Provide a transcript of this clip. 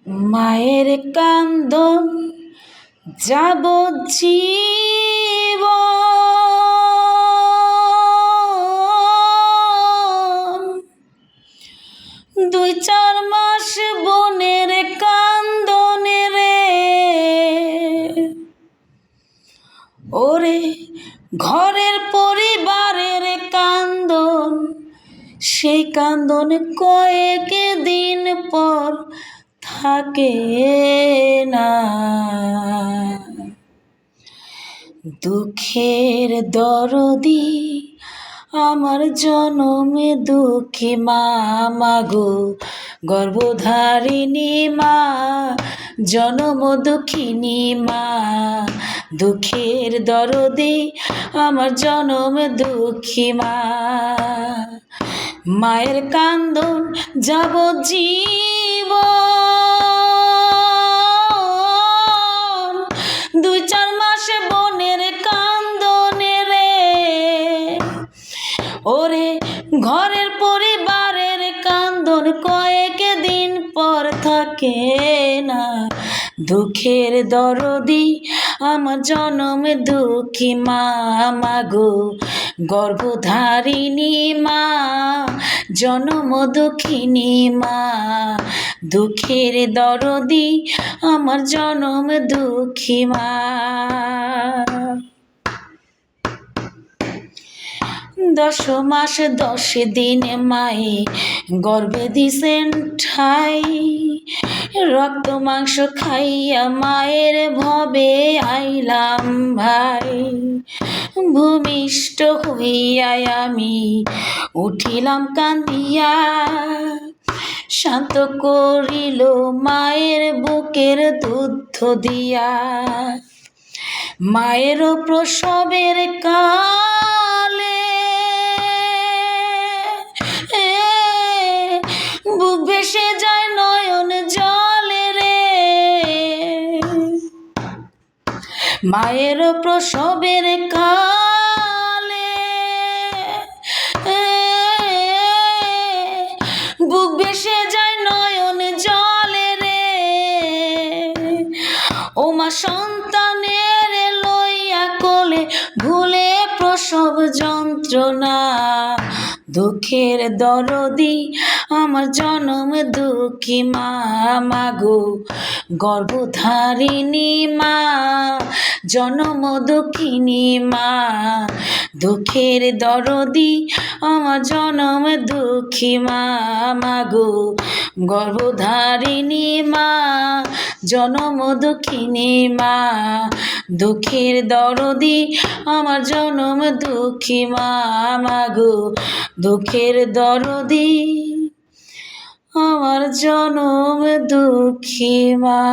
মায়ের কান্দন যাবজ্জীবন, 2-4 মাস বোনের কান্দনে রে, ওরে ঘরের পরিবারের কান্দন, সেই কান্দন কয়েক দিন পর থাকে না। দুঃখের দরদি আমার জনমে দুঃখী মা, মাগো গর্ভধারিণী মা, জনম দুঃখিনী মা। দুঃখের দরদি আমার জনম দুঃখী মা, মায়ের কান্দন যাবজ্জীবন, 2-4 মাস বোনের কান্দনে রে, ওরে ঘরের পরিবারের কান্দন কয়েক দিন পর থাকে না। দুঃখের দরদি আমার জনম দুঃখী মা, মাগো গর্ভধারিণী মা, জনম দুঃখিনী মা। দুঃখের দরদি আমার জনম দুঃখী মা। 10 মাস 10 দিন মায়ে গর্ভে দিছেন ঠাই, রক্ত মাংস খাইয়া মায়ের ভবে আইলাম ভাই। ভূমিষ্ঠ হইয়া আমি উঠিলাম কান্দিয়া, শান্ত করিল মায়ের বুকের দুধ দিয়া। মায়ের প্রসবের কালে বুক ভেসে যায় নয়ন জলে রে, মায়ের প্রসবের কালে বুক ভেসে যায় নয়ন জলে রে। ও মা সন্তানের লইয়া কোলে ভুলে প্রসব যন্ত্রণা, দুঃখের দরদি আমার জনম দুঃখী মা, মাগো গর্ভধারিণী মা, জনম দুঃখিনী মা। দুঃখের দরদি আমার জনম দুঃখী মা, মাগো গর্ভধারিণী মা, জনম দুঃখিনী মা। দুঃখের দরদি আমার জনম দুঃখী মা, মাগো দুঃখের দরদি আমার জনম দুঃখী মা।